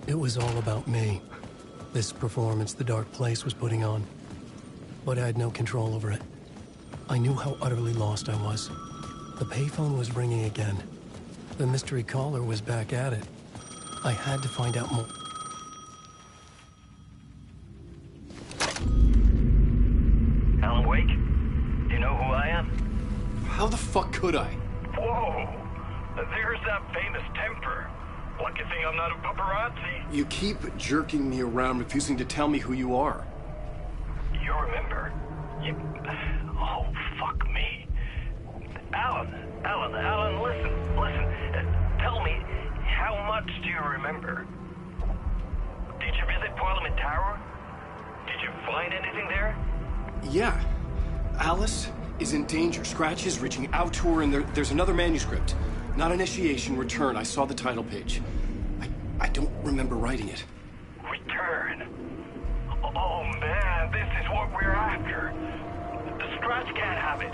It was all about me. This performance the Dark Place was putting on. But I had no control over it. I knew how utterly lost I was. The payphone was ringing again. The mystery caller was back at it. I had to find out more. Alan Wake? Do you know who I am? How the fuck could I? Whoa! There's that famous temper. Lucky thing I'm not a paparazzi. You keep jerking me around, refusing to tell me who you are. You remember? Oh, fuck me. Alan, listen. Tell me, how much do you remember? Did you visit Parliament Tower? Did you find anything there? Yeah. Alice is in danger. Scratch is reaching out to her, and there's another manuscript. Not initiation, return. I saw the title page. I don't remember writing it. Return? Oh, man, this is what we're after. The Scratch can't have it.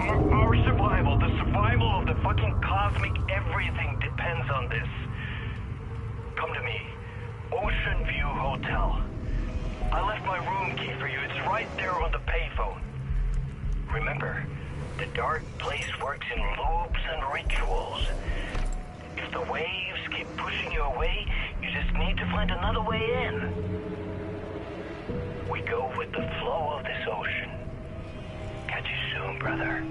Our survival, the survival of the fucking cosmic everything depends on this. Come to me. Ocean View Hotel. I left my room key for you. It's right there on the payphone. Remember, the Dark Place works in loops and rituals. If the waves keep pushing you away, you just need to find another way in. We go with the flow of this ocean. Catch you soon, brother.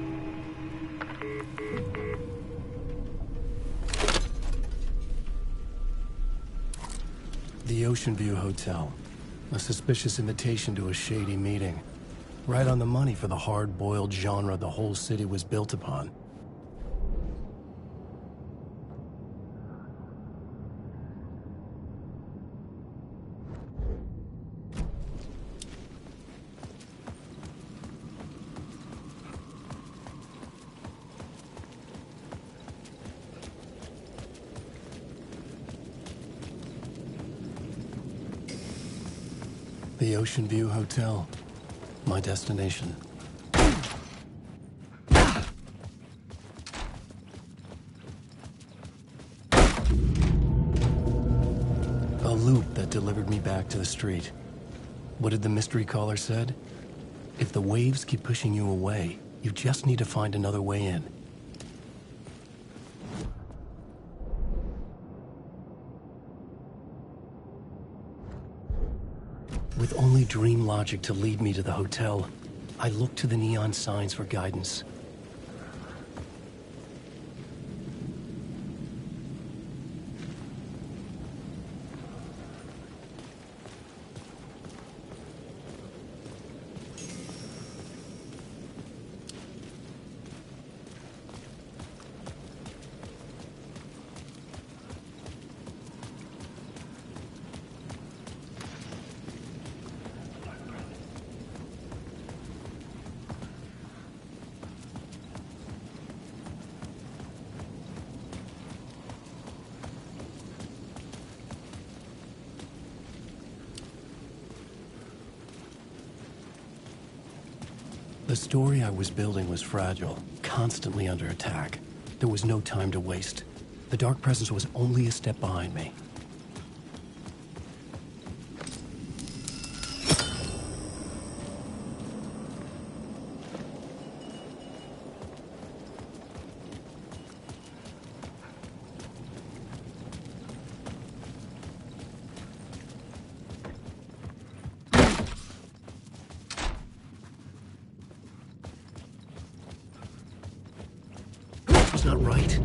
The Ocean View Hotel. A suspicious invitation to a shady meeting. Right on the money for the hard-boiled genre the whole city was built upon. The Ocean View Hotel. My destination. A loop that delivered me back to the street. What did the mystery caller said? If the waves keep pushing you away, you just need to find another way in. With only dream logic to lead me to the hotel, I looked to the neon signs for guidance. The story I was building was fragile, constantly under attack. There was no time to waste. The Dark Presence was only a step behind me. Was not right.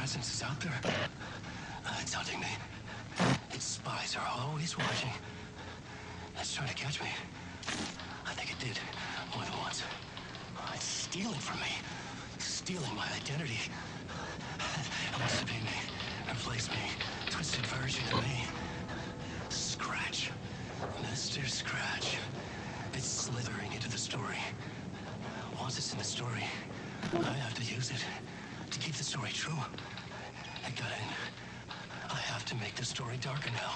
presence is out there. It's hunting me. Its spies are always watching. It's trying to catch me. I think it did more than once. It's stealing from me. Stealing my identity. It wants to be me. Replace me. Twisted version of me. Scratch. Mr. Scratch. It's slithering into the story. Once it's in the story, I have to use it to keep the story true. It got in. I have to make the story darker now.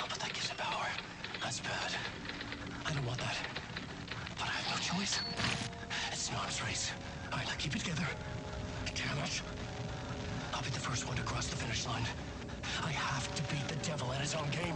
But that gives it power. That's bad. I don't want that. But I have no choice. It's an arms race. All right, now keep it together. Damn it. I'll be the first one to cross the finish line. I have to beat the devil at his own game.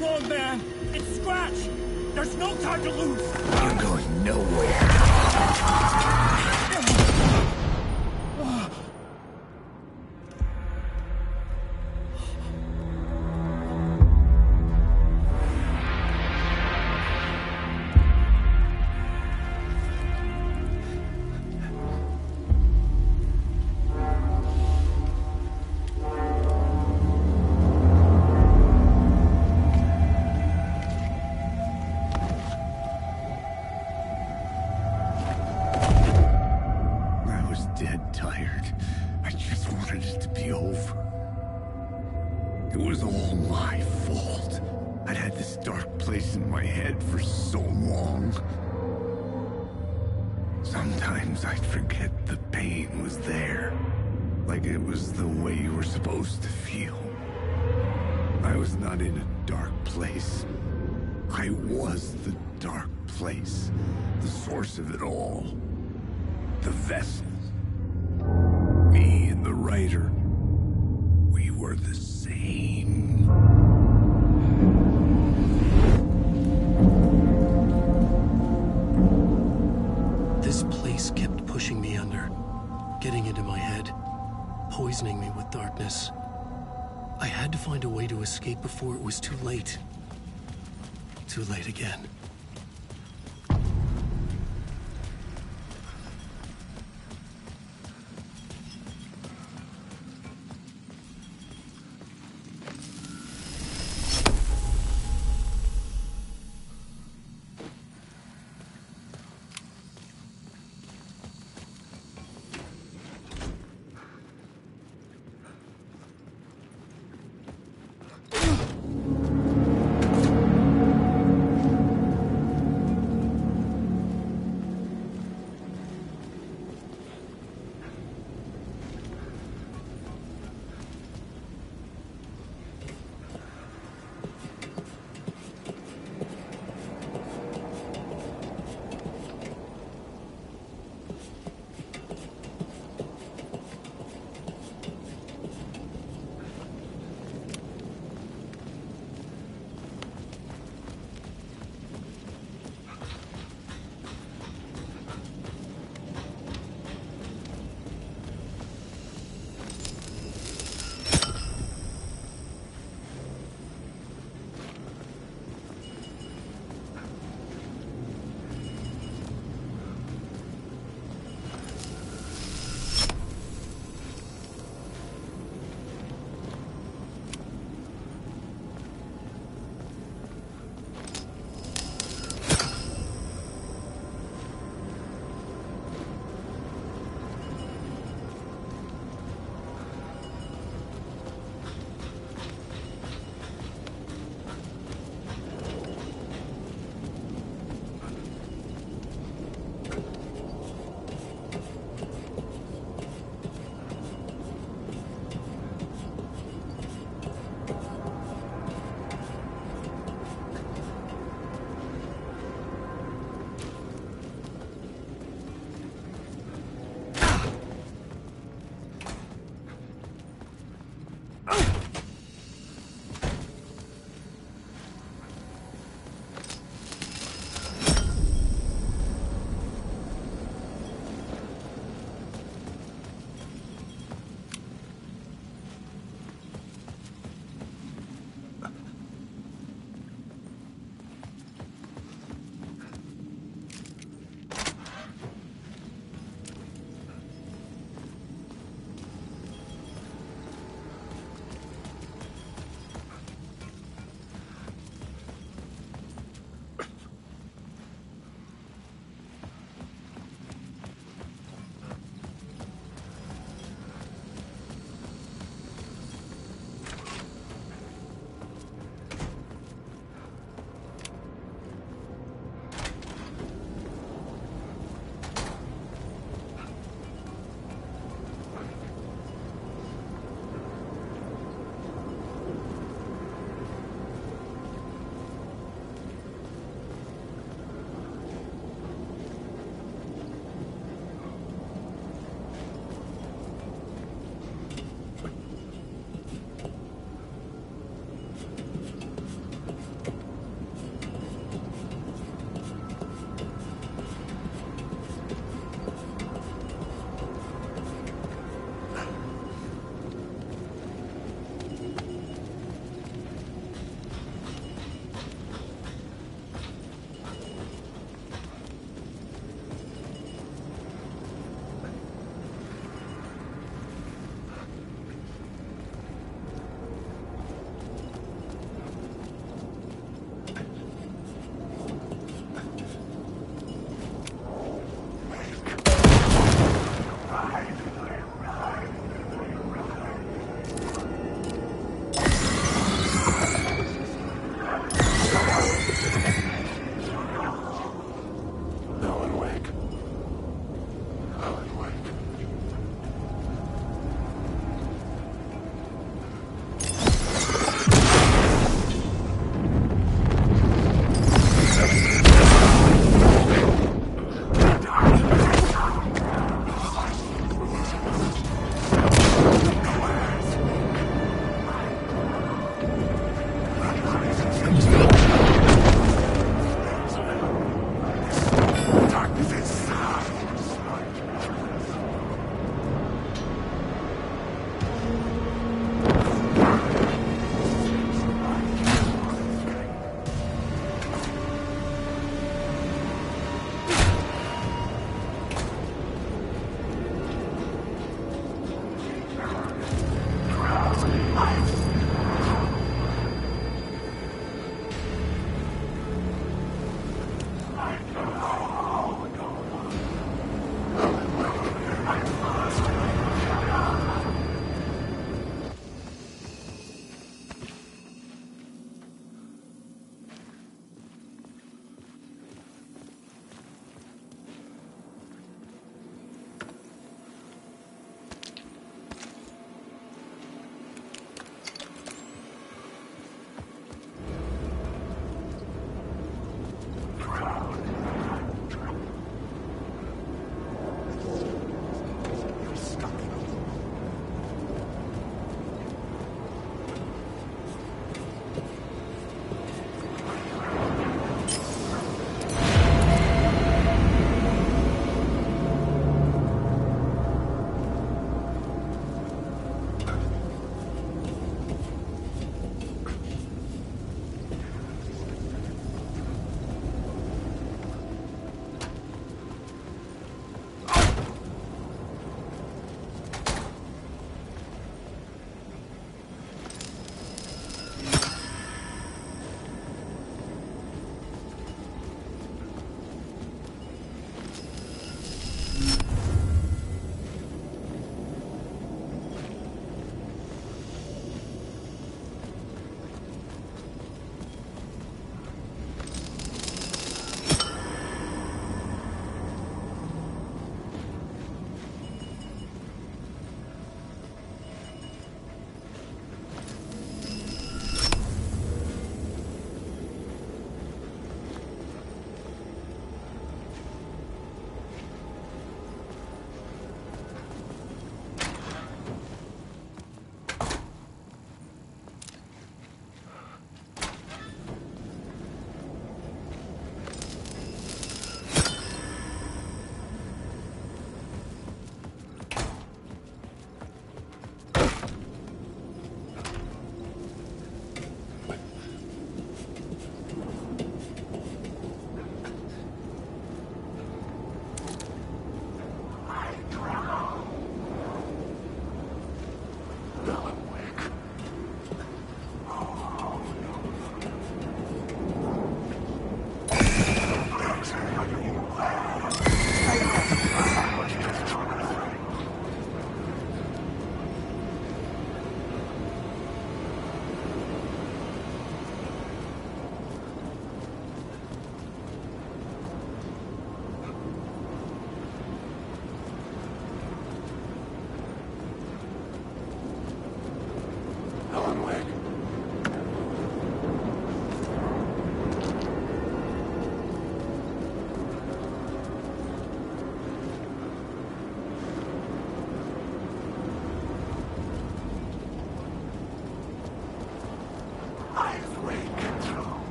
wrong, man! It's Scratch! There's no time to lose! You're going nowhere. Sometimes I'd forget the pain was there, like it was the way you were supposed to feel. I was not in a dark place. I was the dark place, the source of it all. The vessel. Me and the writer, we were the same. This place kept pushing me under, getting into my head, poisoning me with darkness. I had to find a way to escape before it was too late. Too late again.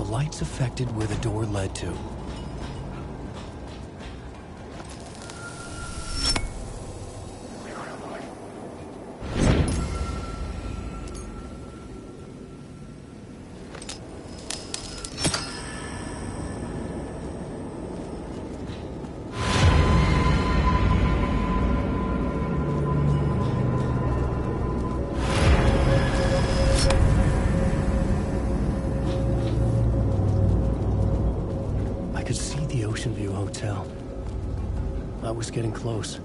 lights affected where the door led to. I was getting close.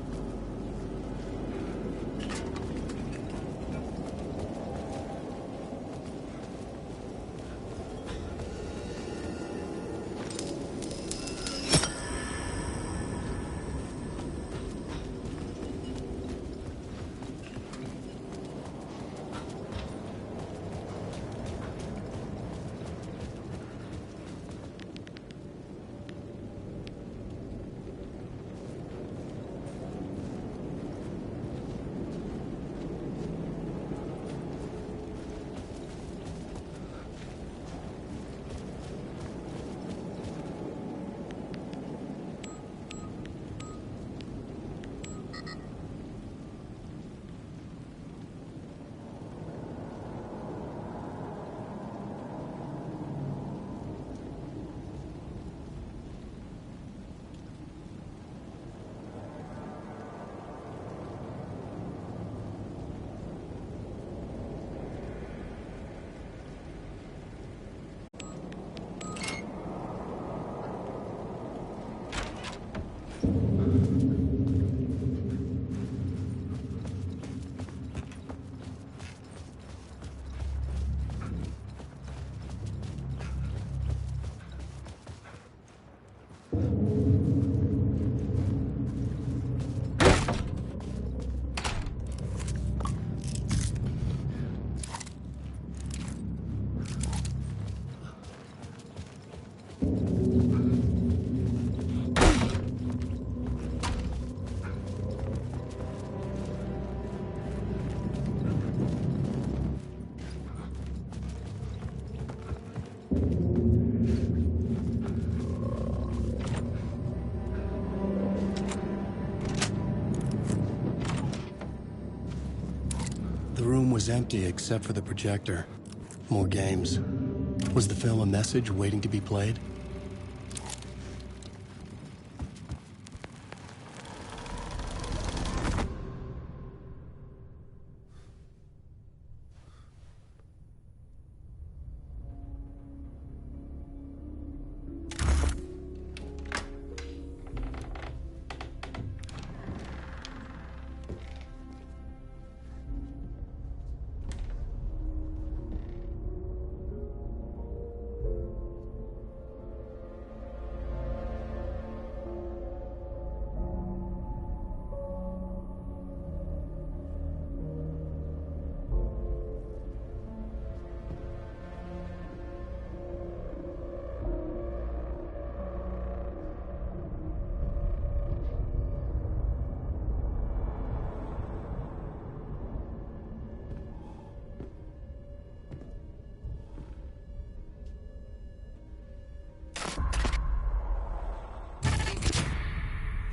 The room was empty except for the projector. More games. Was the film a message waiting to be played?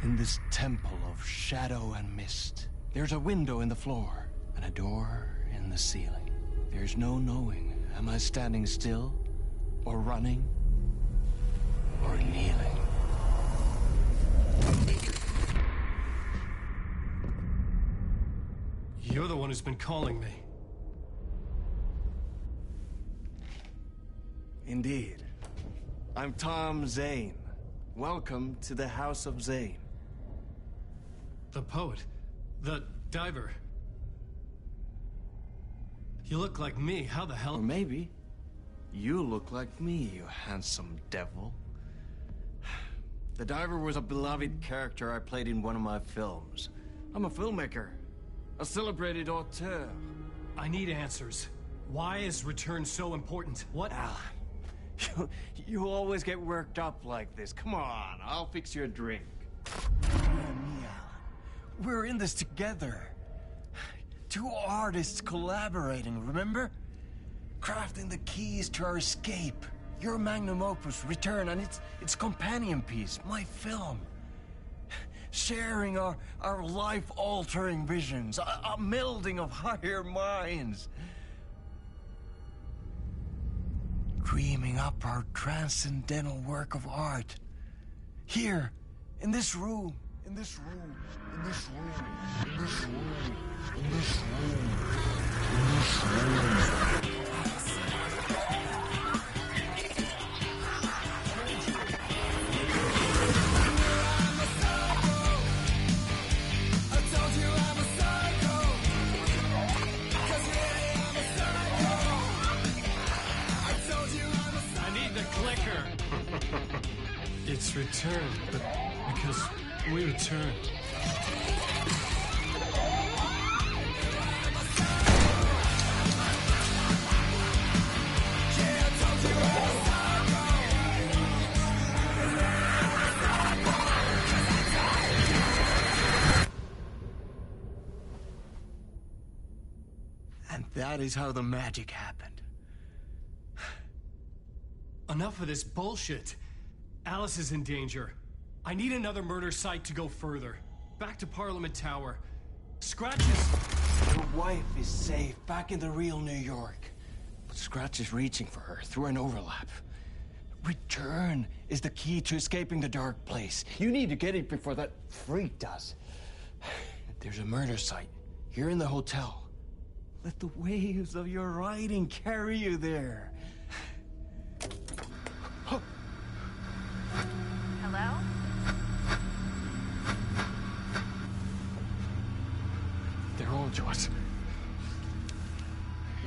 In this temple of shadow and mist, there's a window in the floor and a door in the ceiling. There's no knowing, am I standing still, or running, or kneeling? You're the one who's been calling me. Indeed. I'm Tom Zane. Welcome to the House of Zane. The poet. The diver. You look like me. How the hell? Or maybe you look like me, you handsome devil. The diver was a beloved character I played in one of my films. I'm a filmmaker, a celebrated auteur. I need answers. Why is Return so important? What? Alan, you always get worked up like this. Come on, I'll fix you a drink. You and me, Alan. We're in this together. Two artists collaborating, remember? Crafting the keys to our escape. Your magnum opus, Return, and its companion piece, my film. Sharing our life-altering visions, a melding of higher minds. Dreaming up our transcendental work of art. Here, in this room, in this room, in this room, in this room, in this room, in this room. It's returned, but because we returned. And that is how the magic happened. Enough of this bullshit. Alice is in danger. I need another murder site to go further. Back to Parliament Tower. Scratch is... Your wife is safe, back in the real New York. But Scratch is reaching for her through an overlap. Return is the key to escaping the dark place. You need to get it before that freak does. There's a murder site here in the hotel. Let the waves of your writing carry you there. Hello? They're on to us.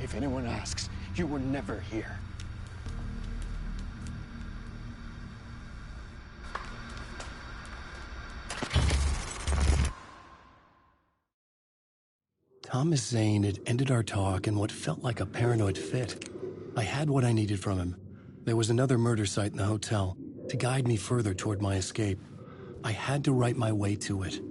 If anyone asks, you were never here. Thomas Zane had ended our talk in what felt like a paranoid fit. I had what I needed from him. There was another murder site in the hotel to guide me further toward my escape. I had to write my way to it.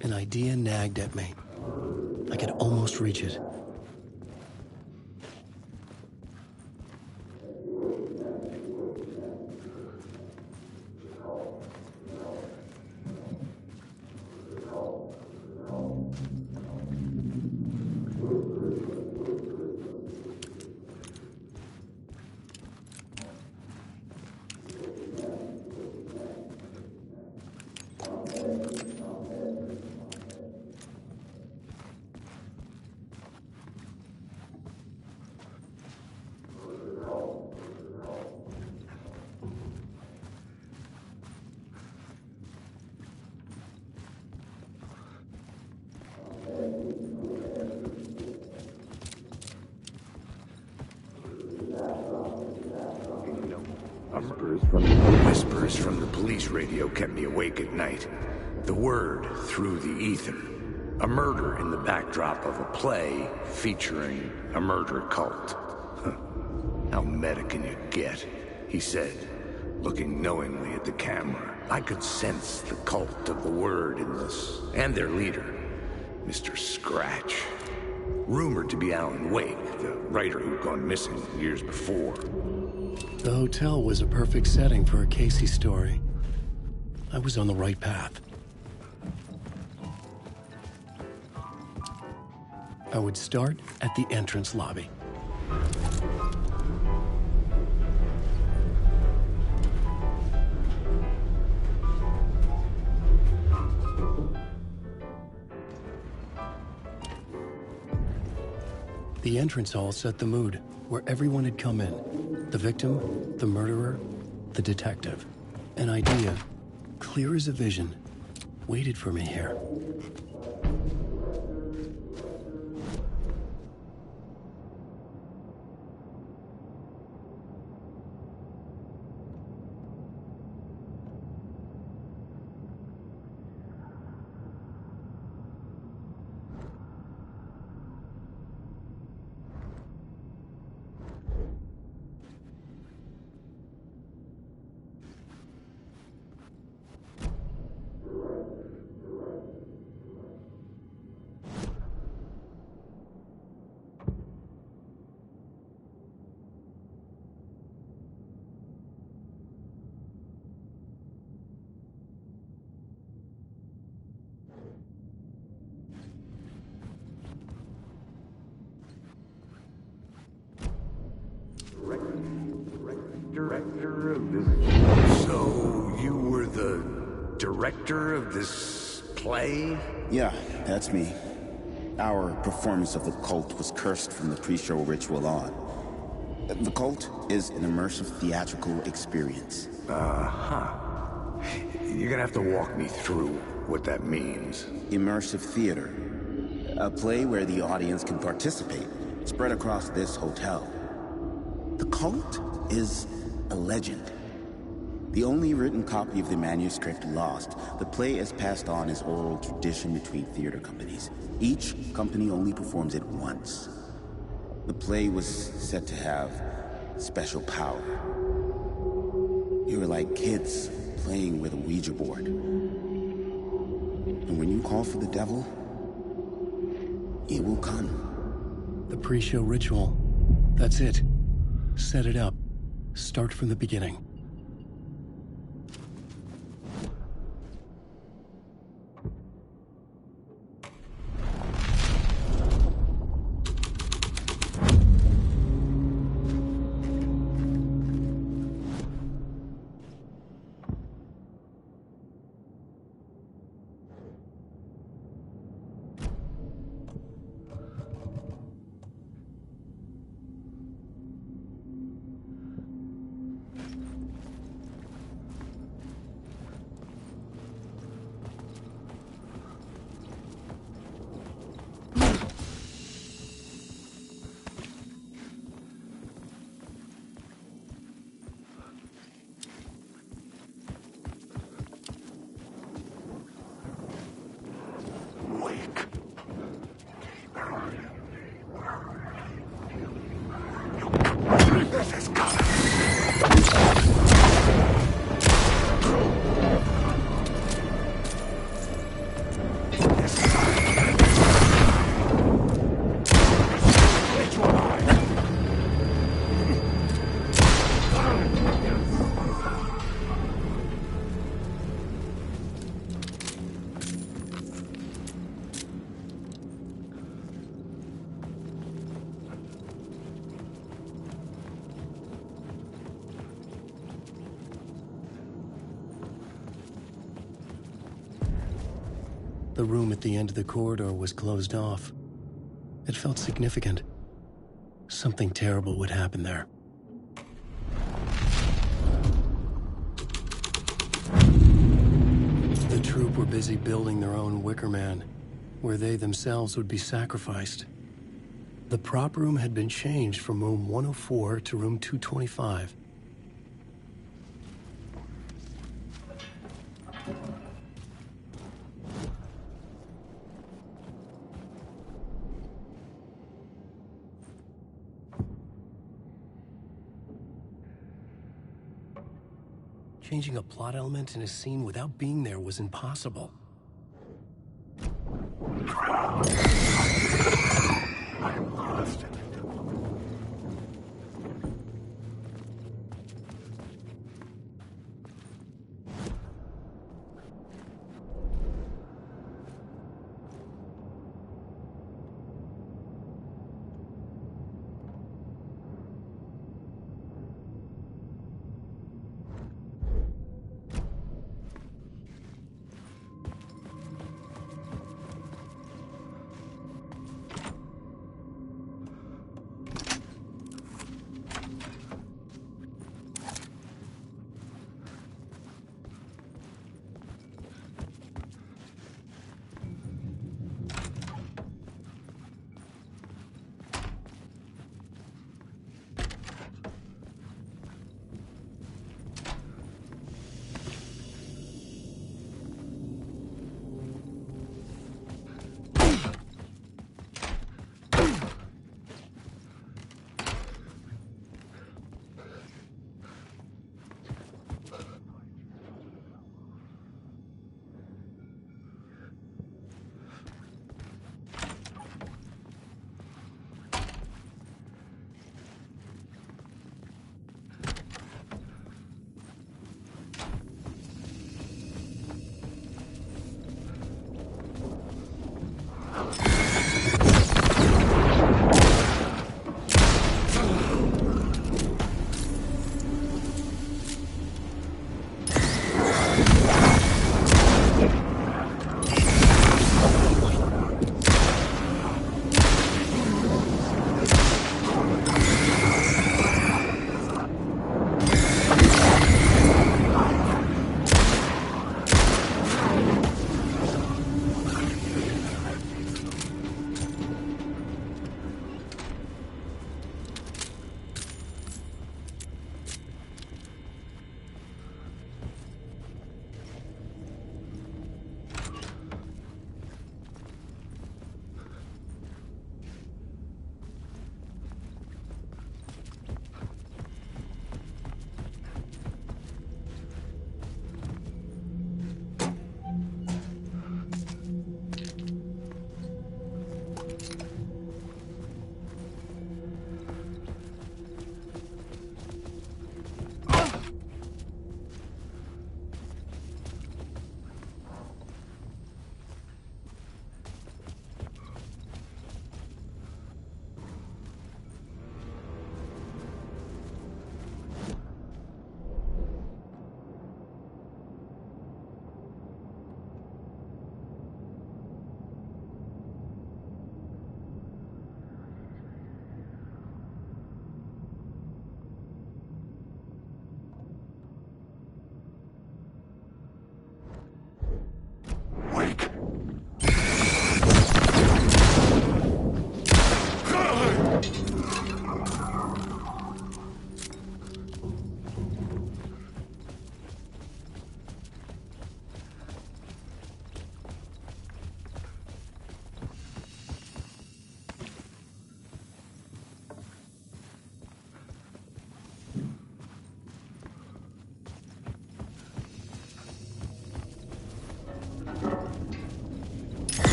An idea nagged at me. I could almost reach it. Whispers from the police radio kept me awake at night. The word through the ether. A murder in the backdrop of a play featuring a murder cult. How meta can you get? He said, looking knowingly at the camera. I could sense the cult of the word in this, and their leader, Mr. Scratch. Rumored to be Alan Wake, the writer who'd gone missing years before. The hotel was a perfect setting for a Casey story. I was on the right path. I would start at the entrance lobby. The entrance hall set the mood, where everyone had come in. The victim, the murderer, the detective. An idea, clear as a vision, waited for me here. Director of this... So, you were the director of this play? Yeah, that's me. Our performance of The Cult was cursed from the pre-show ritual on. The Cult is an immersive theatrical experience. Uh-huh. You're gonna have to walk me through what that means. Immersive theater. A play where the audience can participate, spread across this hotel. The Cult is a legend. The only written copy of the manuscript lost, the play is passed on as oral tradition between theater companies. Each company only performs it once. The play was said to have special power. You were like kids playing with a Ouija board. And when you call for the devil, it will come. The pre-show ritual. That's it. Set it up. Start from the beginning. The room at the end of the corridor was closed off. It felt significant. Something terrible would happen there. The troupe were busy building their own Wicker Man, where they themselves would be sacrificed. The prop room had been changed from room 104 to room 225. Changing a plot element in a scene without being there was impossible. lost in it.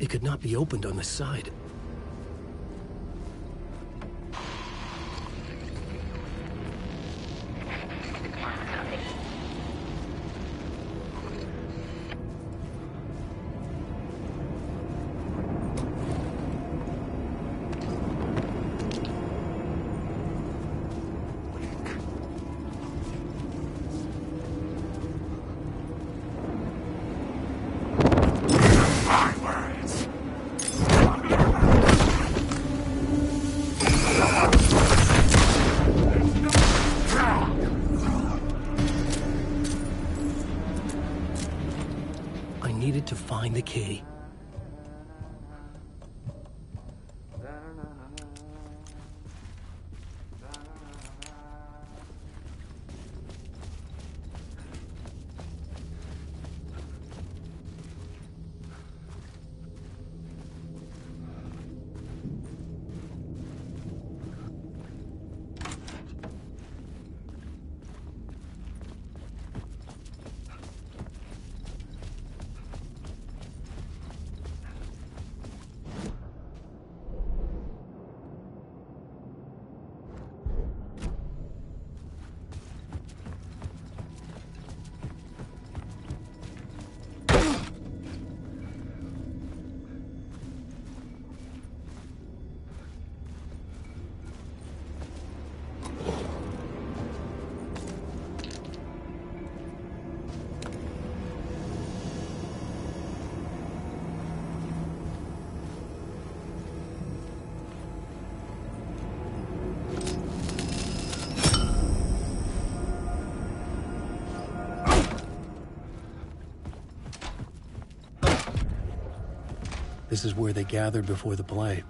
It could not be opened on the side. find the key. This is where they gathered before the play.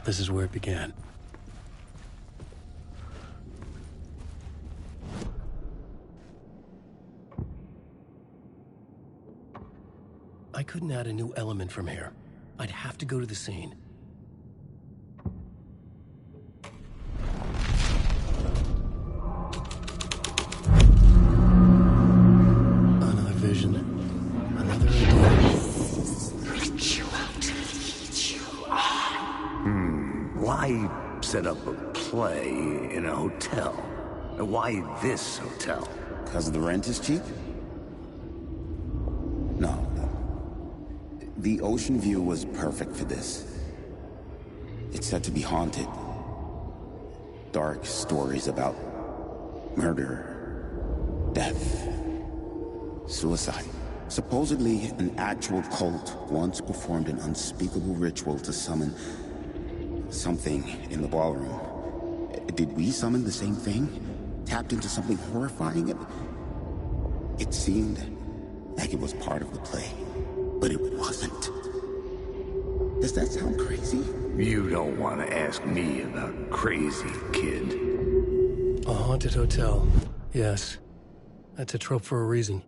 This is where it began. I couldn't add a new element from here. I'd have to go to the scene. Another vision. Another idea. Why set up a play in a hotel? Why this hotel? Because the rent is cheap? No. The ocean view was perfect for this. It's said to be haunted. Dark stories about murder, death, suicide. Supposedly, an actual cult once performed an unspeakable ritual to summon something in the ballroom. Did we summon the same thing? Tapped into something horrifying? It seemed like it was part of the play, but it wasn't. Does that sound crazy? You don't want to ask me about crazy, kid. A haunted hotel. Yes. That's a trope for a reason.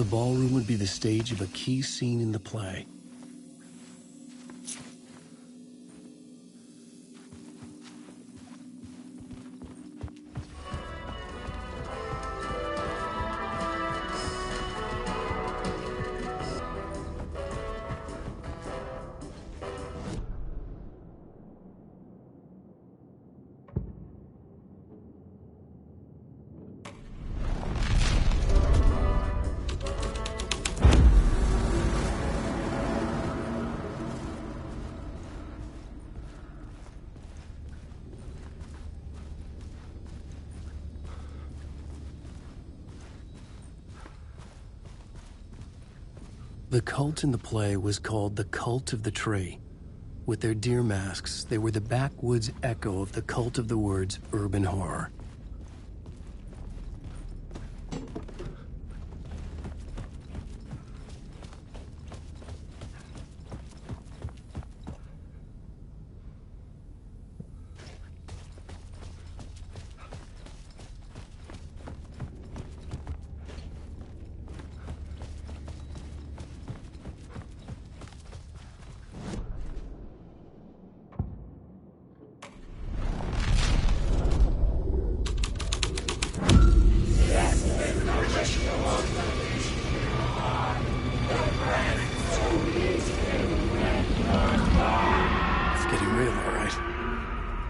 The ballroom would be the stage of a key scene in the play. The cult in the play was called the Cult of the Tree. With their deer masks, they were the backwoods echo of the cult of the woods urban horror.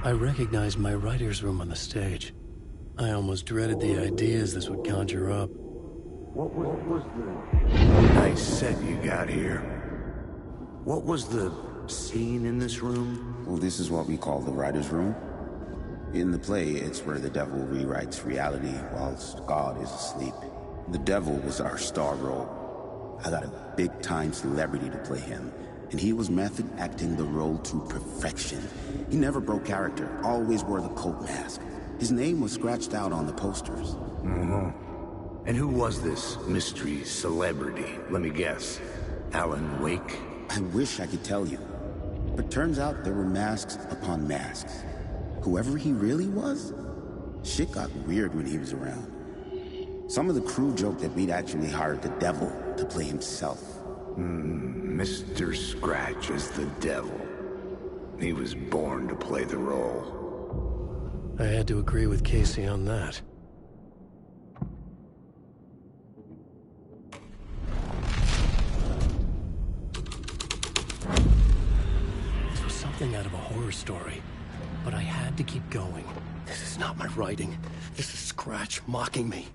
I recognized my writer's room on the stage. I almost dreaded the ideas this would conjure up. What was the nice set you got here? What was the scene in this room? Well, this is what we call the writer's room. In the play, it's where the devil rewrites reality whilst God is asleep. The devil was our star role. I got a big-time celebrity to play him, and he was method acting the role to perfection. He never broke character, always wore the cult mask. His name was scratched out on the posters. And who was this mystery celebrity? Let me guess. Alan Wake? I wish I could tell you, but turns out there were masks upon masks. Whoever he really was, shit got weird when he was around. Some of the crew joked that we'd actually hired the devil to play himself. Mr. Scratch is the devil. He was born to play the role. I had to agree with Casey on that. This was something out of a horror story, but I had to keep going. This is not my writing. This is Scratch mocking me.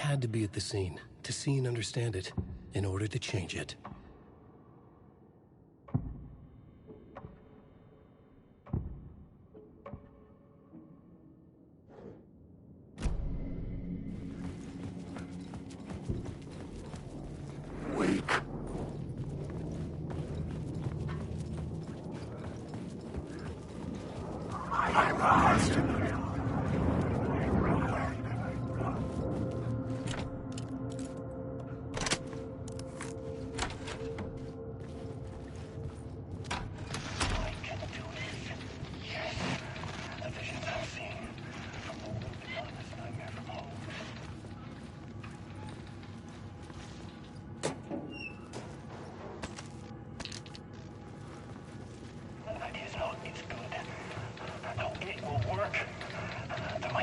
had to be at the scene, to see and understand it, in order to change it.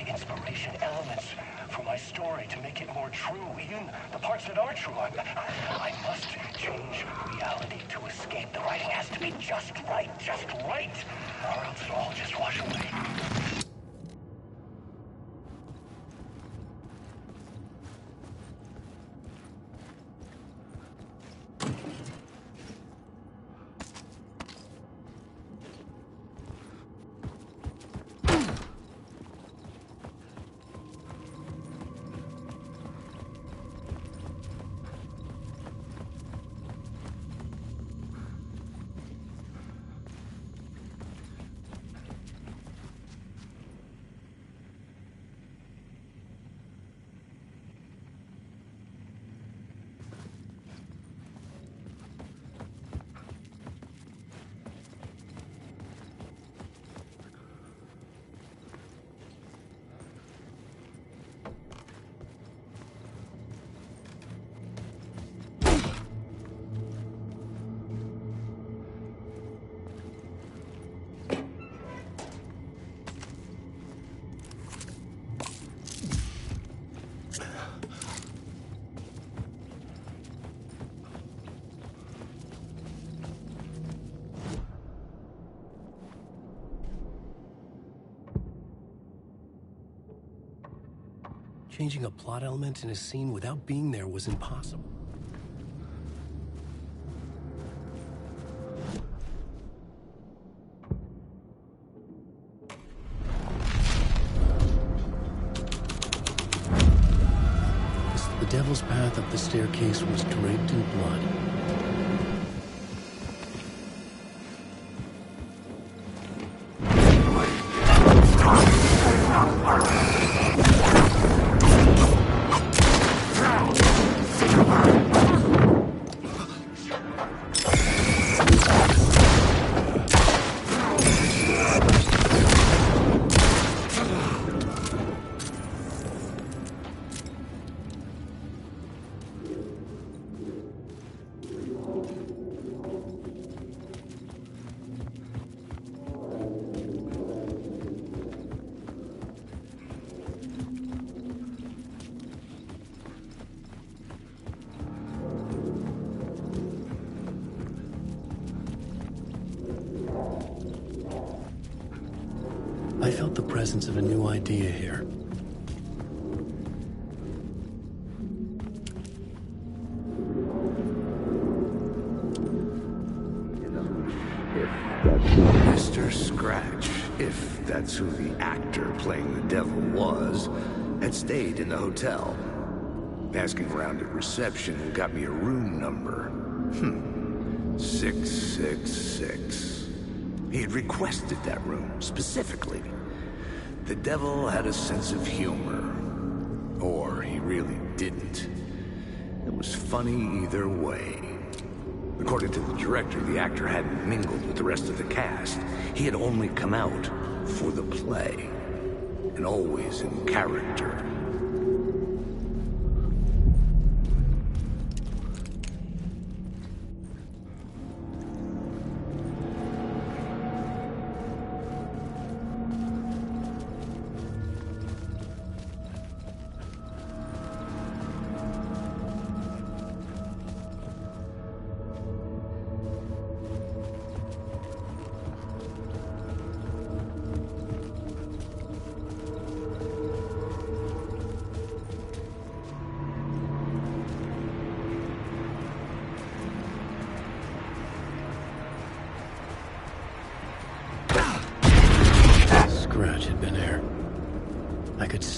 Inspiration elements for my story to make it more true, even the parts that are true. I must change reality to escape. The writing has to be just right, or else it'll all just wash away. Changing a plot element in a scene without being there was impossible. The devil's path up the staircase was draped in blood. I felt the presence of a new idea here. Mr. Scratch, if that's who the actor playing the devil was, had stayed in the hotel. Asking around at reception got me a room number. 666. He had requested that room, specifically. The devil had a sense of humor. Or he really didn't. It was funny either way. According to the director, the actor hadn't mingled with the rest of the cast. He had only come out for the play. And always in character.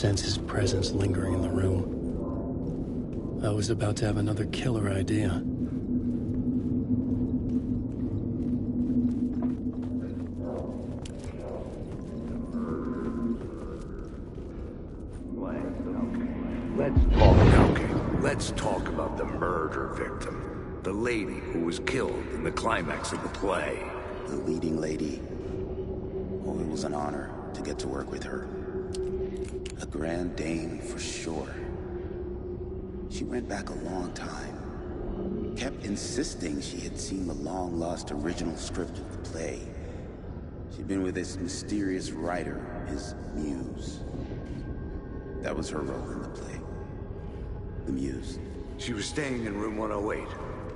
sense his presence lingering in the room. I was about to have another killer idea. Let's talk about the murder victim. The lady who was killed in the climax of the play. The leading lady. Oh, it was an honor to get to work with her. A grand dame for sure. She went back a long time. Kept insisting she had seen the long-lost original script of the play. She'd been with this mysterious writer, his muse. That was her role in the play. The muse. She was staying in room 108,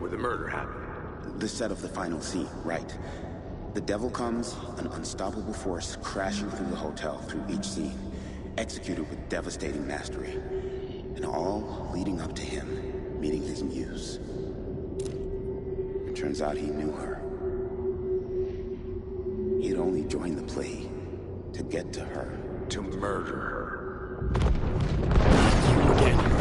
where the murder happened. The set of the final scene, right. The devil comes, an unstoppable force crashing through the hotel through each scene, executed with devastating mastery. And all leading up to him meeting his muse. It turns out he knew her. He had only joined the play to get to her. To murder her. You again.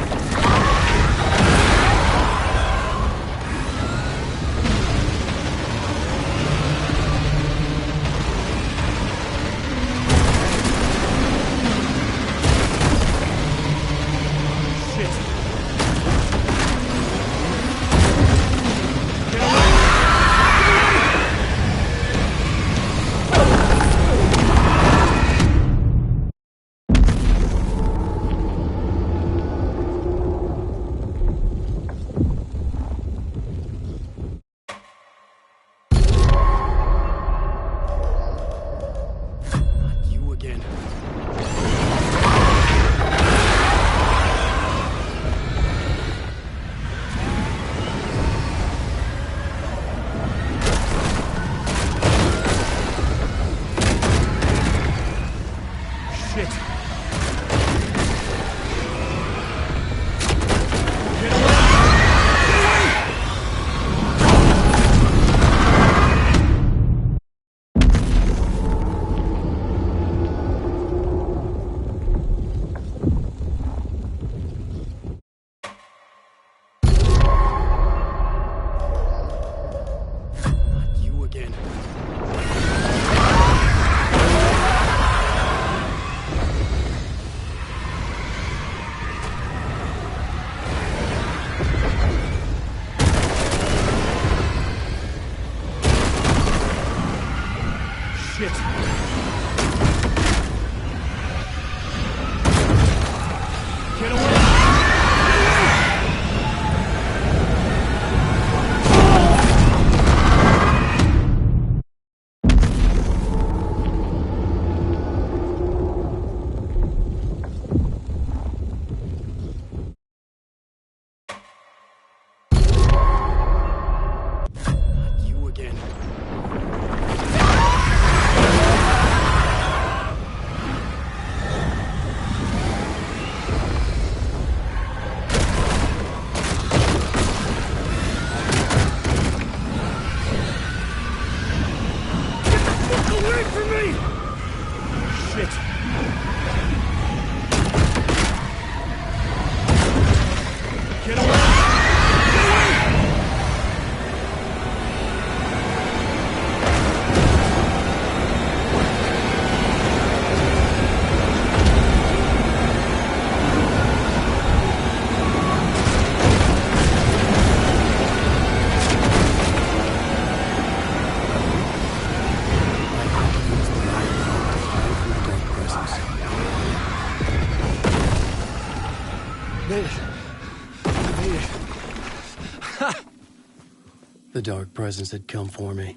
The dark presence had come for me.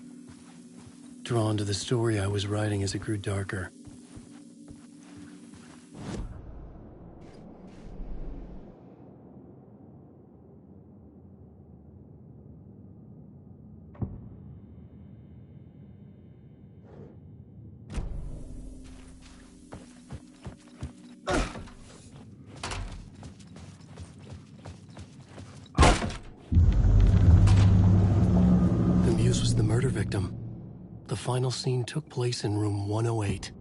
Drawn to the story I was writing as it grew darker. Victim. The final scene took place in room 108.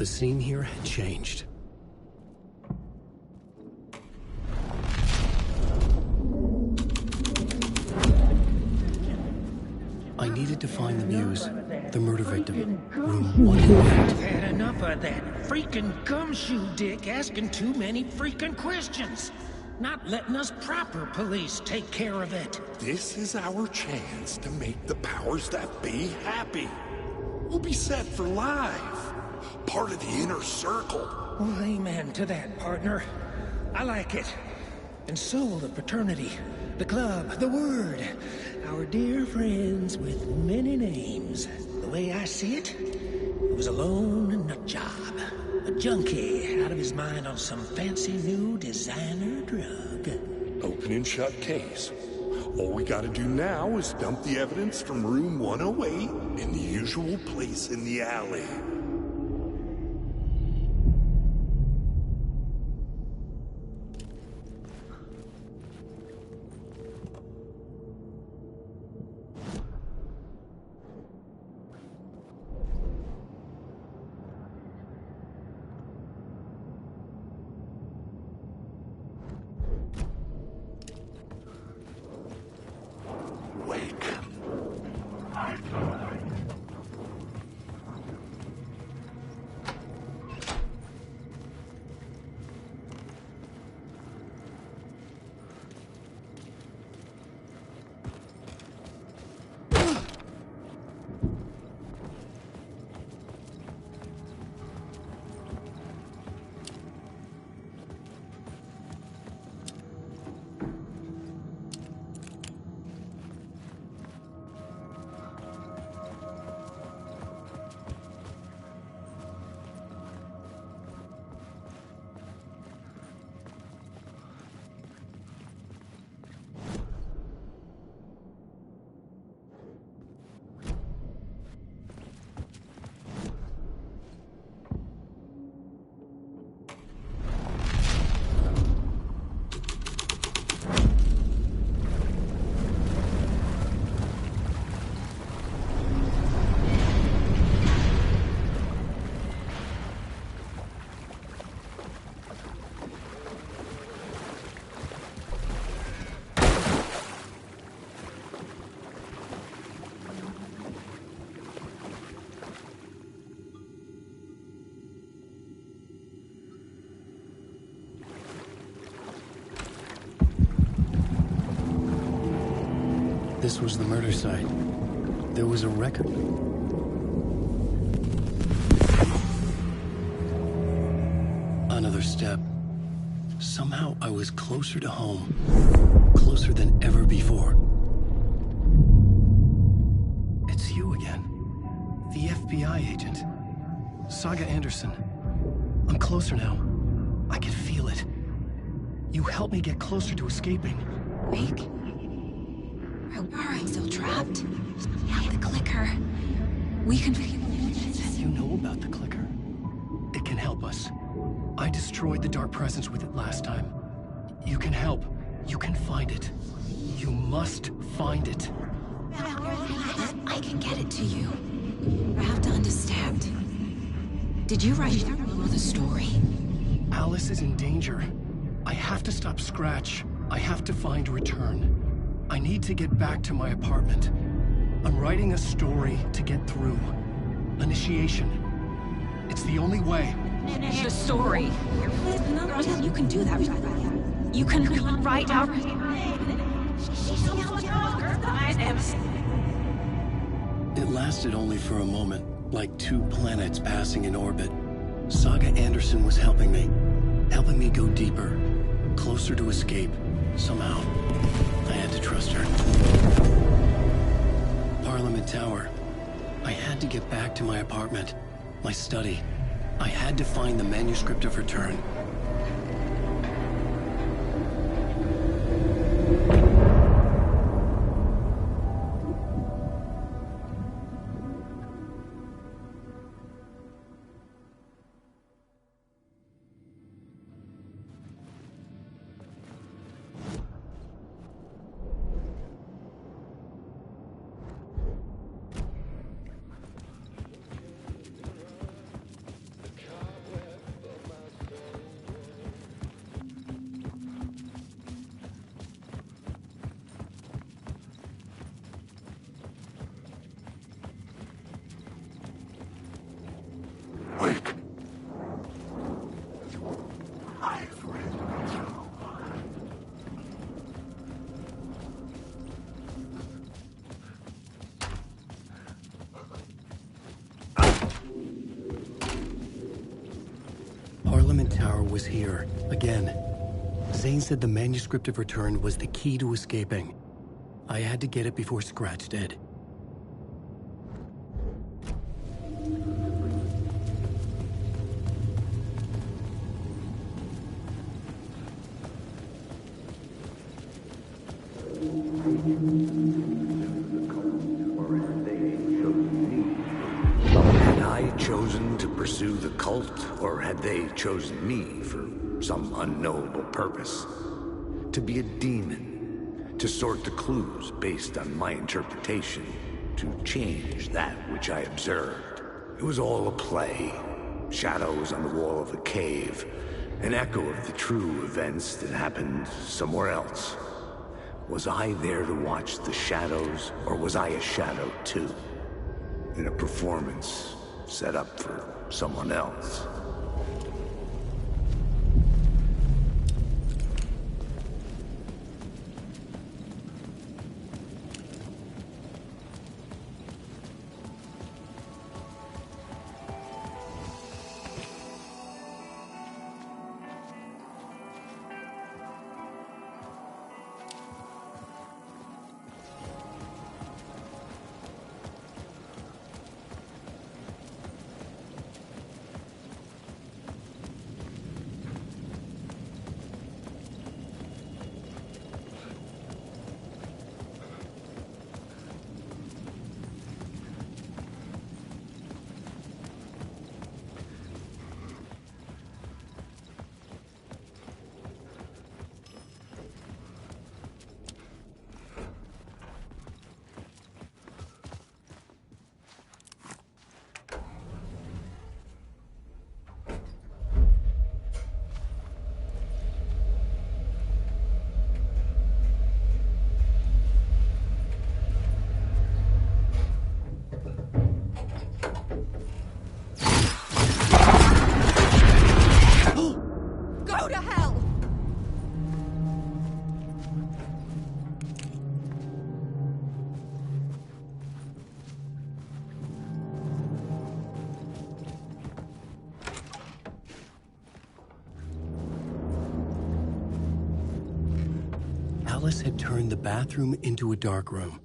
scene here had changed. I needed to find the Muse, the murder victim, room 108. I've had enough of that freaking gumshoe dick asking too many freaking questions. Not letting us proper police take care of it. This is our chance to make the powers that be happy. We'll be set for life. Part of the inner circle. Well, amen to that, partner. I like it. And so will the fraternity, the club, the word. Our dear friends with many names. The way I see it, it was a lone nut job. A junkie out of his mind on some fancy new designer drug. Open and shut case. All we gotta do now is dump the evidence from room 108 in the usual place in the alley. This was the murder site. There was a record. Another step. Somehow I was closer to home. Closer than ever before. It's you again. The FBI agent. Saga Anderson. I'm closer now. I can feel it. You helped me get closer to escaping. Wake? Are I still trapped? Yeah, the clicker. We can... You know about the clicker. It can help us. I destroyed the dark presence with it last time. You can help. You can find it. You must find it. I can get it to you. You have to understand. Did you write the story? Alice is in danger. I have to stop Scratch. I have to find Return. I need to get back to my apartment. I'm writing a story to get through. Initiation. It's the only way. The story. You can do that. You can write out... It lasted only for a moment, like two planets passing in orbit. Saga Anderson was helping me go deeper, closer to escape, somehow. I had to trust her. Parliament Tower. I had to get back to my apartment, my study. I had to find the manuscript of Return. quick. I've read through. Parliament Tower was here, again. Zane said the manuscript of return was the key to escaping. I had to get it before Scratch did. Had I chosen to pursue the cult, or had they chosen me for some unknowable purpose? To be a demon, to sort the clues based on my interpretation, to change that which I observed. It was all a play. Shadows on the wall of a cave, an echo of the true events that happened somewhere else. Was I there to watch the shadows, or was I a shadow too? In a performance set up for someone else. Go to hell! Alice had turned the bathroom into a dark room.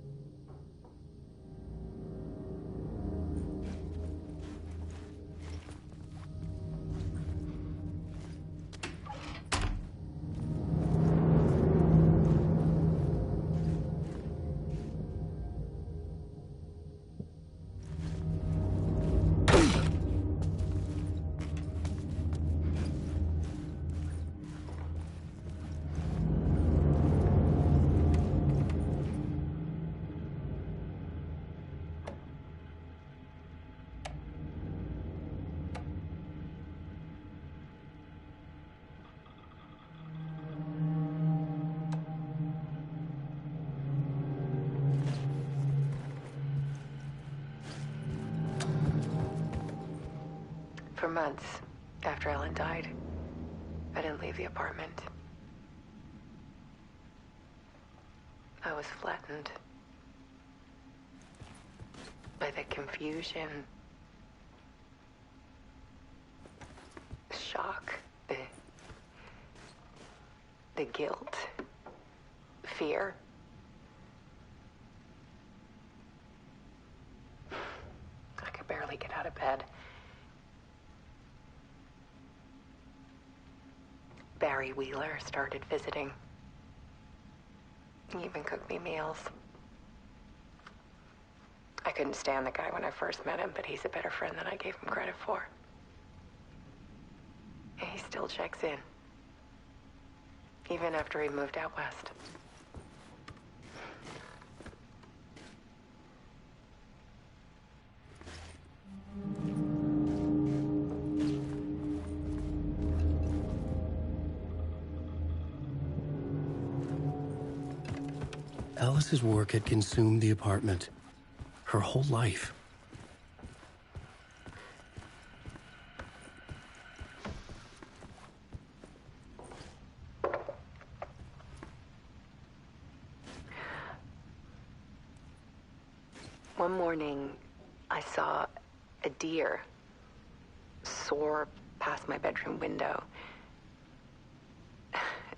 For months after Ellen died, I didn't leave the apartment. I was flattened by the confusion, the shock, the guilt, fear. I could barely get out of bed. Barry Wheeler started visiting. He even cooked me meals. I couldn't stand the guy when I first met him, but he's a better friend than I gave him credit for. And he still checks in, even after he moved out west. Alice's work had consumed the apartment. Her whole life. One morning, I saw a deer soar past my bedroom window.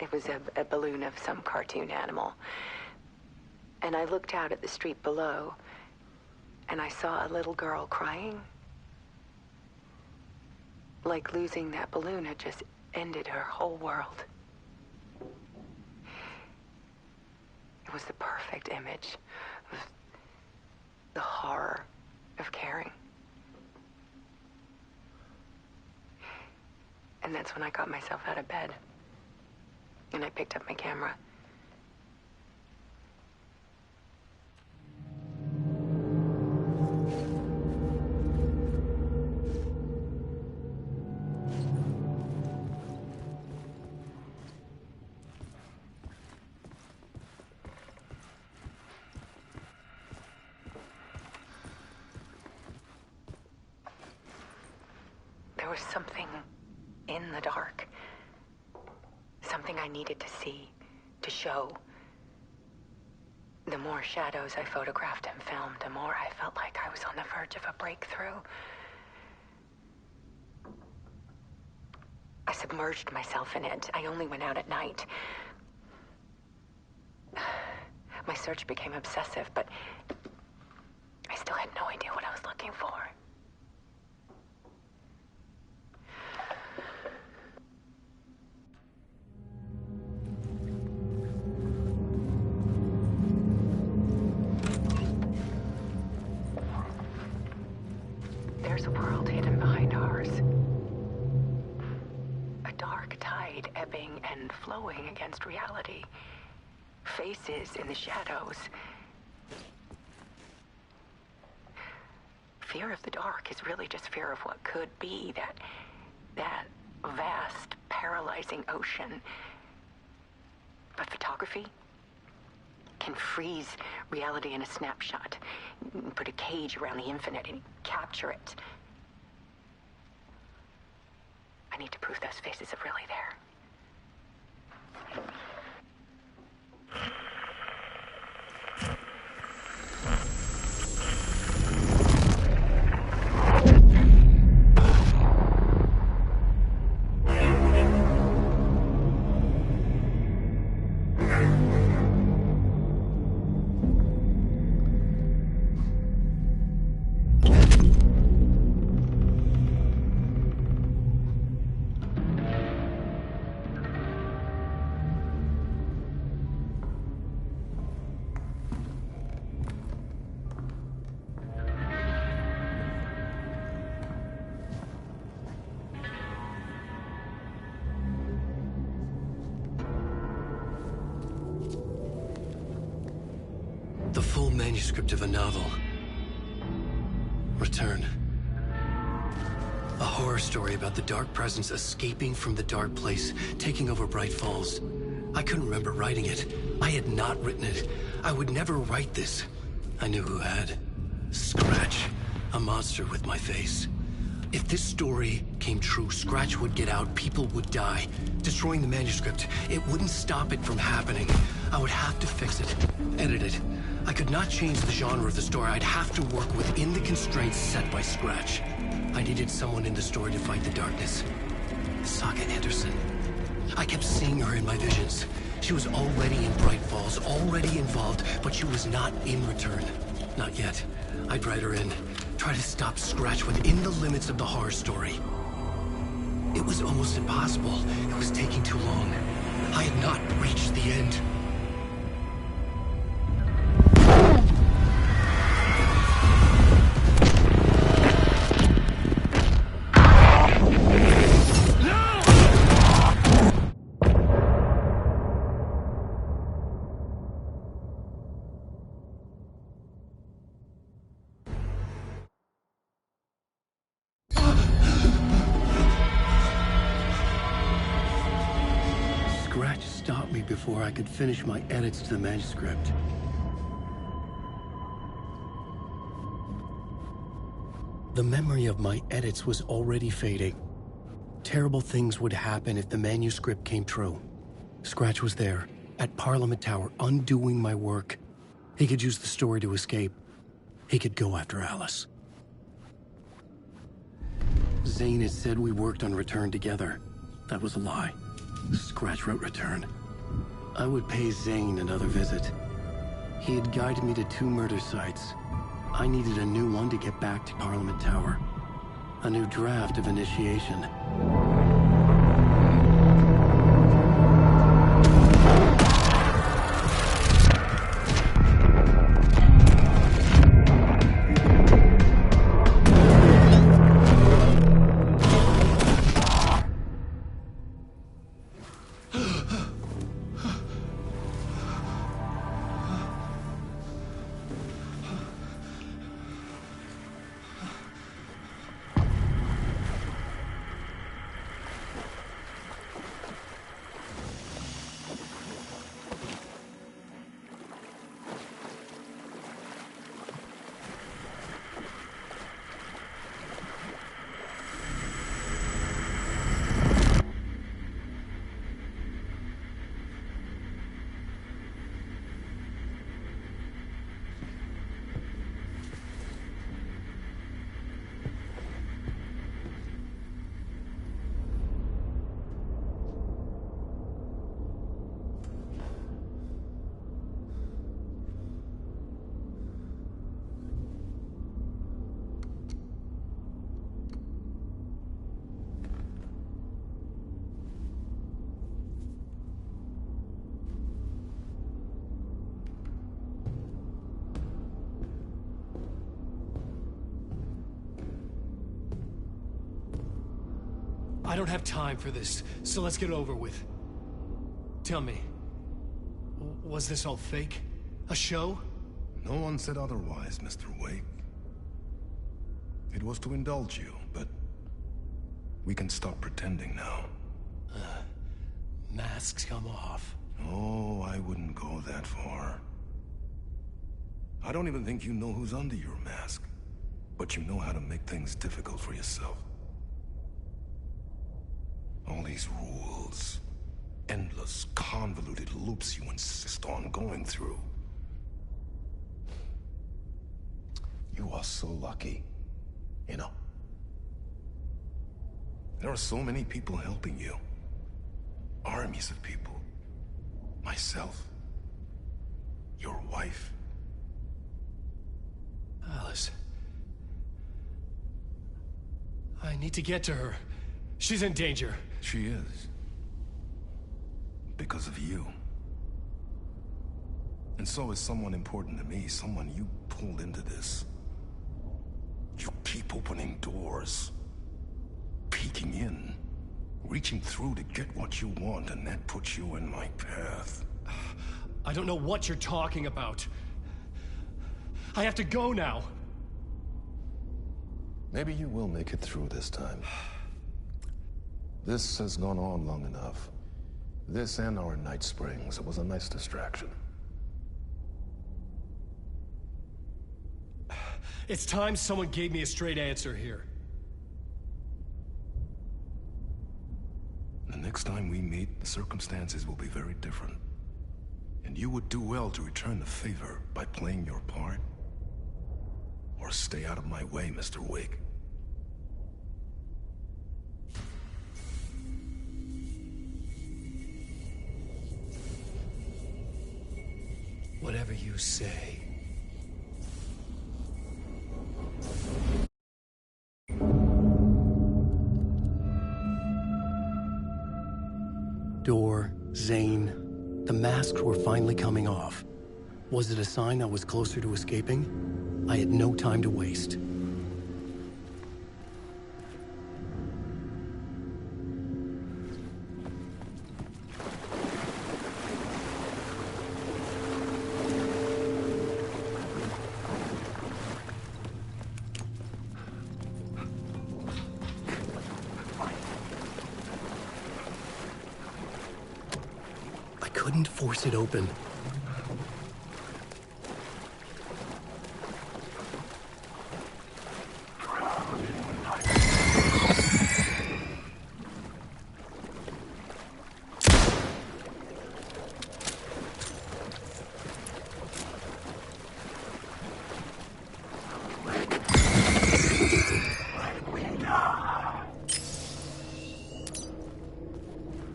It was a balloon of some cartoon animal. And I looked out at the street below, and I saw a little girl crying. Like losing that balloon had just ended her whole world. It was the perfect image of the horror of caring. And that's when I got myself out of bed. And I picked up my camera. There was something in the dark. Something I needed to see, to show. The more shadows I photographed and filmed, the more I felt like I was on the verge of a breakthrough. I submerged myself in it. I only went out at night. My search became obsessive, but I still had no idea what I was looking for. There's a world hidden behind ours. A dark tide ebbing and flowing against reality. Faces in the shadows. Fear of the dark is really just fear of what could be, that vast, paralyzing ocean. But photography can freeze reality in a snapshot, put a cage around the infinite and capture it. I need to prove those faces are really there. The full manuscript of a novel. Return. A horror story about the dark presence escaping from the dark place, taking over Bright Falls. I couldn't remember writing it. I had not written it. I would never write this. I knew who had. Scratch. A monster with my face. If this story came true, Scratch would get out, people would die. Destroying the manuscript, it wouldn't stop it from happening. I would have to fix it, edit it. I could not change the genre of the story. I'd have to work within the constraints set by Scratch. I needed someone in the story to fight the darkness. Saga Anderson. I kept seeing her in my visions. She was already in Bright Falls, already involved, but she was not in Return. Not yet. I'd write her in. Try to stop Scratch within the limits of the horror story. It was almost impossible. It was taking too long. I had not reached the end. Stopped me before I could finish my edits to the manuscript. The memory of my edits was already fading. Terrible things would happen if the manuscript came true. Scratch was there, at Parliament Tower, undoing my work. He could use the story to escape. he could go after Alice. Zane had said we worked on Return together. That was a lie. Scratch wrote Return. I would pay Zane another visit. He had guided me to 2 murder sites. I needed a new one to get back to Parliament Tower. A new draft of Initiation. I don't have time for this, so let's get it over with. Tell me, was this all fake? A show? No one said otherwise, Mr. Wake. It was to indulge you, but we can stop pretending now. Masks come off. Oh, I wouldn't go that far. I don't even think you know who's under your mask, but you know how to make things difficult for yourself. All these rules, endless, convoluted loops you insist on going through. You are so lucky, you know. There are so many people helping you. Armies of people. Myself. Your wife. Alice. I need to get to her. She's in danger. She is. Because of you. And so is someone important to me, someone you pulled into this. You keep opening doors. Peeking in. Reaching through to get what you want, and that puts you in my path. I don't know what you're talking about. I have to go now. Maybe you will make it through this time. This has gone on long enough. This and our Night Springs. It was a nice distraction. It's time someone gave me a straight answer here. The next time we meet, the circumstances will be very different. And you would do well to return the favor by playing your part. Or stay out of my way, Mr. Wake. Whatever you say. Door, Zane, the masks were finally coming off. Was it a sign I was closer to escaping? I had no time to waste. Couldn't force it open.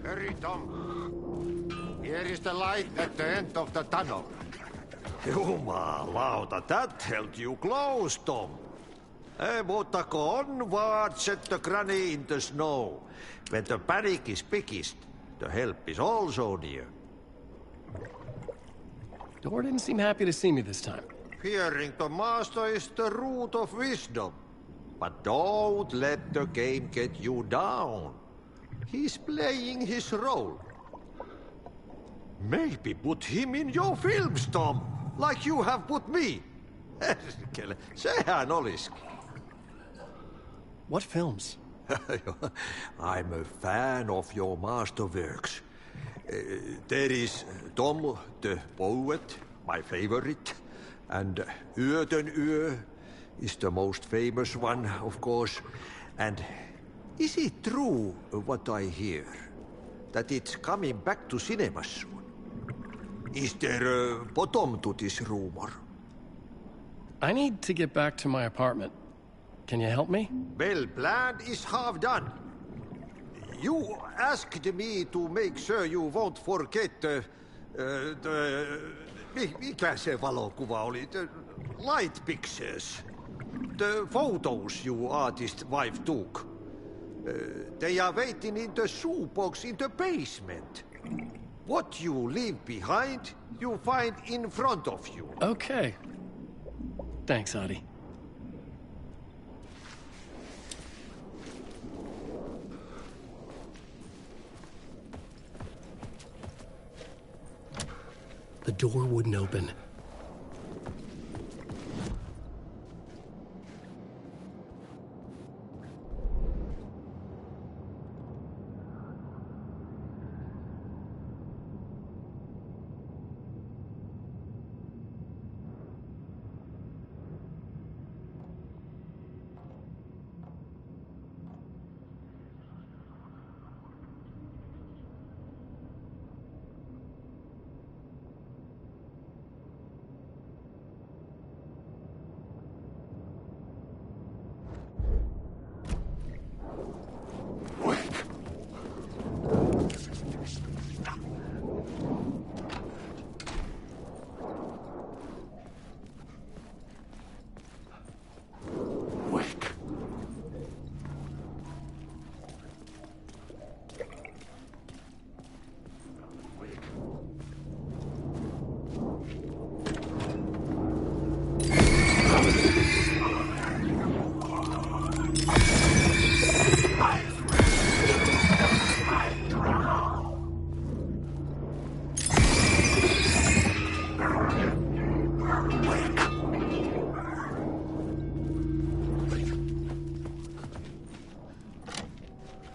Hurry, Tom. Here is the light at the end of the tunnel. Jumalauta, that held you close, Tom. Mutta onward, said the granny in the snow. When the panic is biggest, the help is also near. Door didn't seem happy to see me this time. Fearing the master is the root of wisdom. But don't let the game get you down. He's playing his role. Maybe put him in your films, Tom, like you have put me. Sehän olisi. What films? I'm a fan of your masterworks. There is Tom the Poet, my favorite, and Yöden Yö is the most famous one, of course. And is it true what I hear, that it's coming back to cinemas soon? Is there a bottom to this rumor? I need to get back to my apartment. Can you help me? Well, plan is half done. You asked me to make sure you won't forget mikä se valokuva oli? The light pictures. The photos your artist wife took. They are waiting in the shoebox in the basement. What you leave behind, you find in front of you. Okay. Thanks, Adi. The door wouldn't open.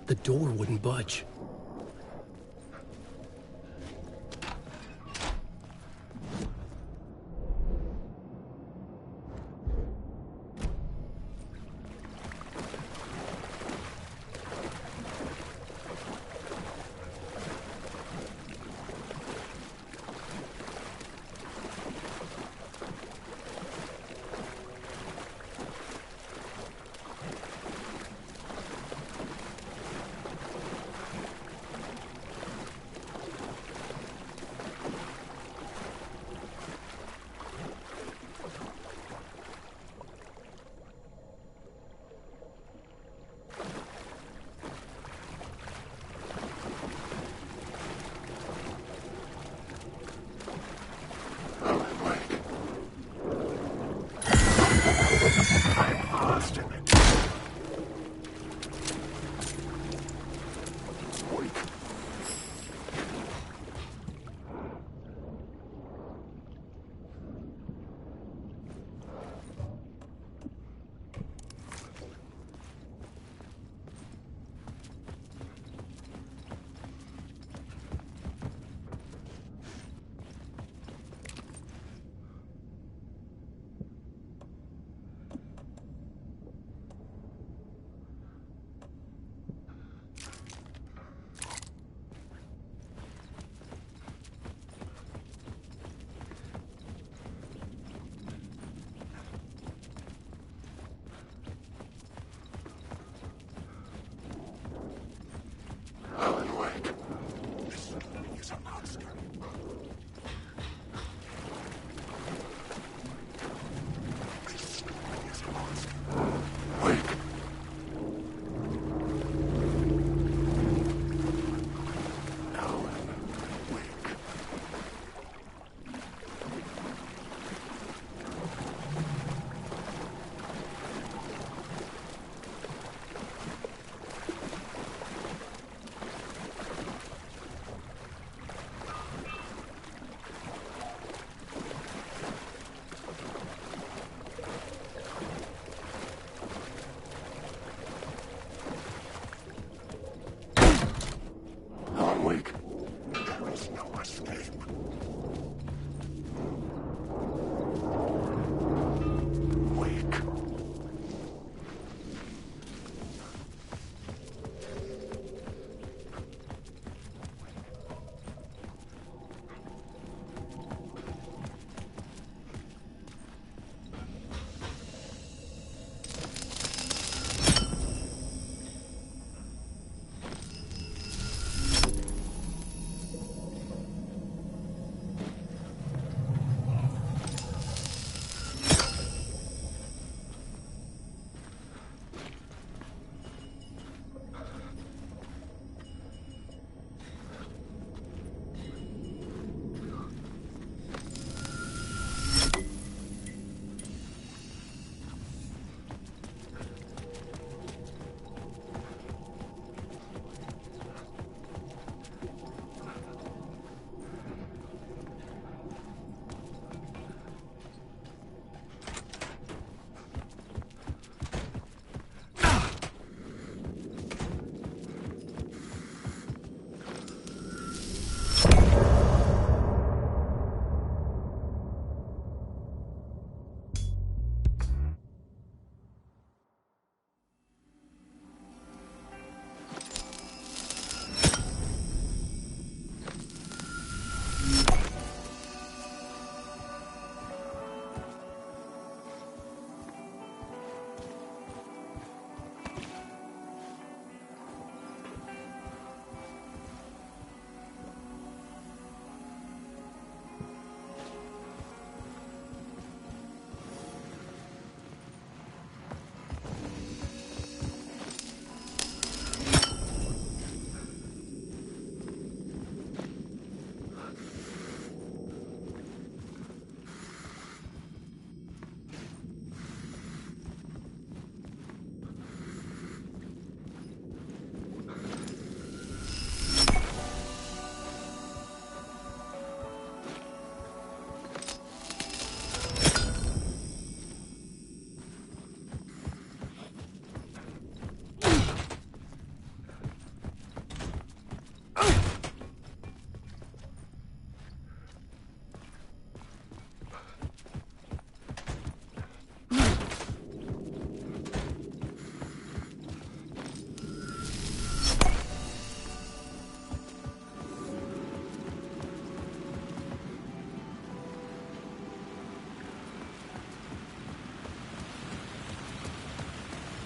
The door wouldn't budge.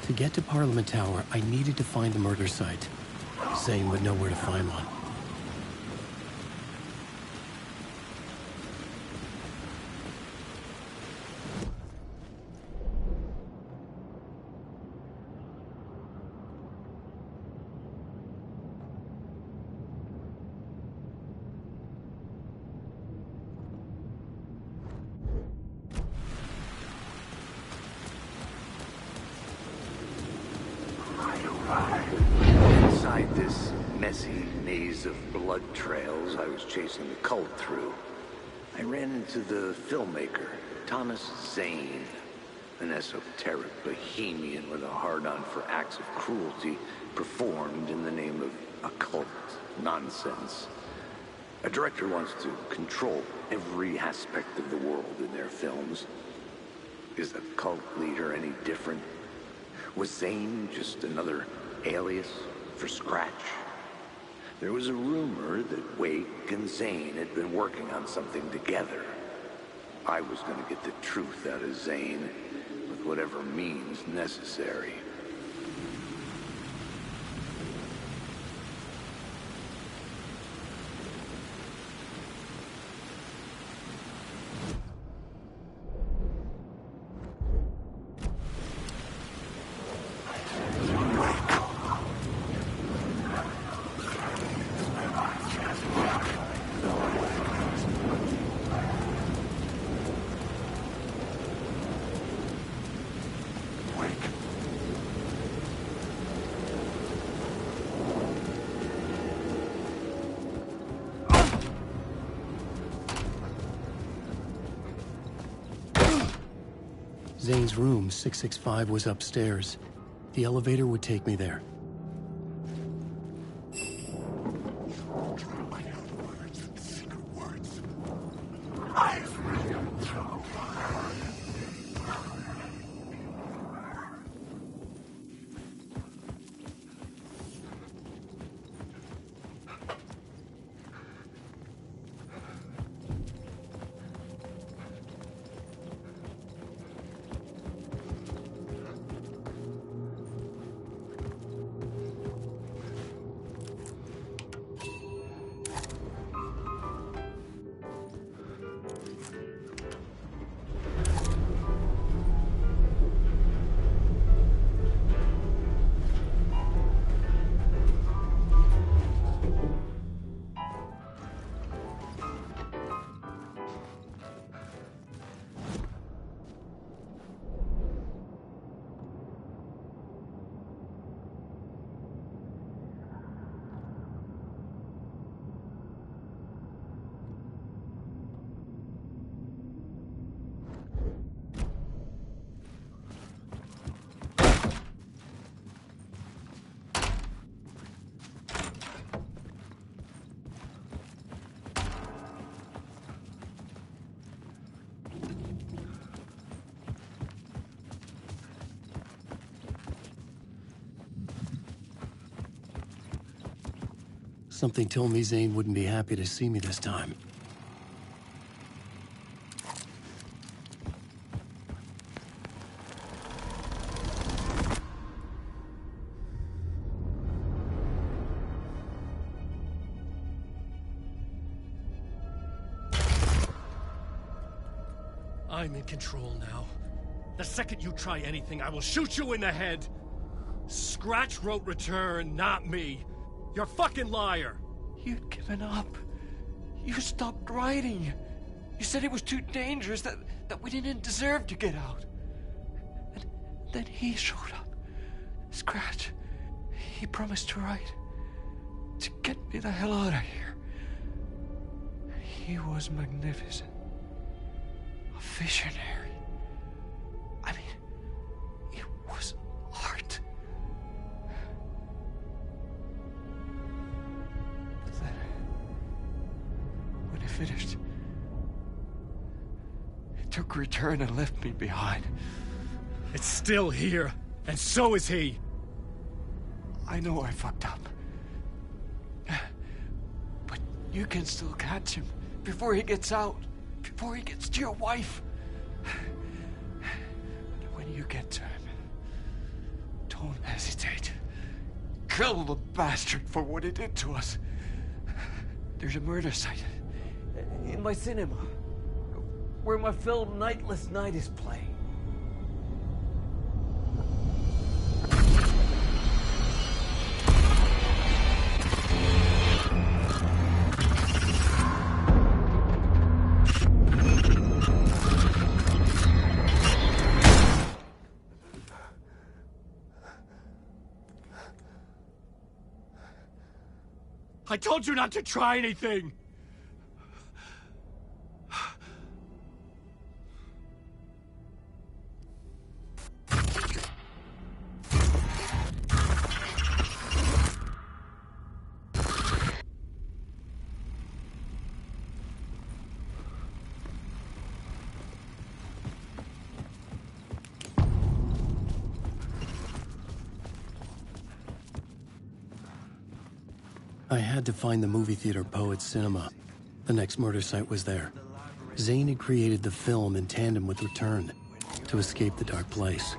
To get to Parliament Tower, I needed to find the murder site. Zane would know where to find one. Inside this messy maze of blood trails I was chasing the cult through, I ran into the filmmaker, Thomas Zane, an esoteric bohemian with a hard-on for acts of cruelty performed in the name of occult nonsense. A director wants to control every aspect of the world in their films. Is the cult leader any different? Was Zane just another alias for Scratch? There was a rumor that Wake and Zane had been working on something together. I was going to get the truth out of Zane with whatever means necessary. Zane's room, 665, was upstairs. The elevator would take me there. Secret words. Something told me Zane wouldn't be happy to see me this time. I'm in control now. The second you try anything, I will shoot you in the head. Scratch wrote return, not me. You're a fucking liar. You'd given up. You stopped writing. You said it was too dangerous, that we didn't deserve to get out. And then he showed up. Scratch. He promised to write. To get me the hell out of here. He was magnificent. A visionary. I mean, it was art. But then, when it finished, it took a return and left me behind. It's still here, and so is he. I know I fucked up. But you can still catch him before he gets out. Before he gets to your wife. When you get to him, don't hesitate. Kill the bastard for what he did to us. There's a murder site in my cinema where my film Nightless Night is playing. I told you not to try anything! I had to find the movie theater Poets Cinema. The next murder site was there. Zane had created the film in tandem with Return to escape the dark place.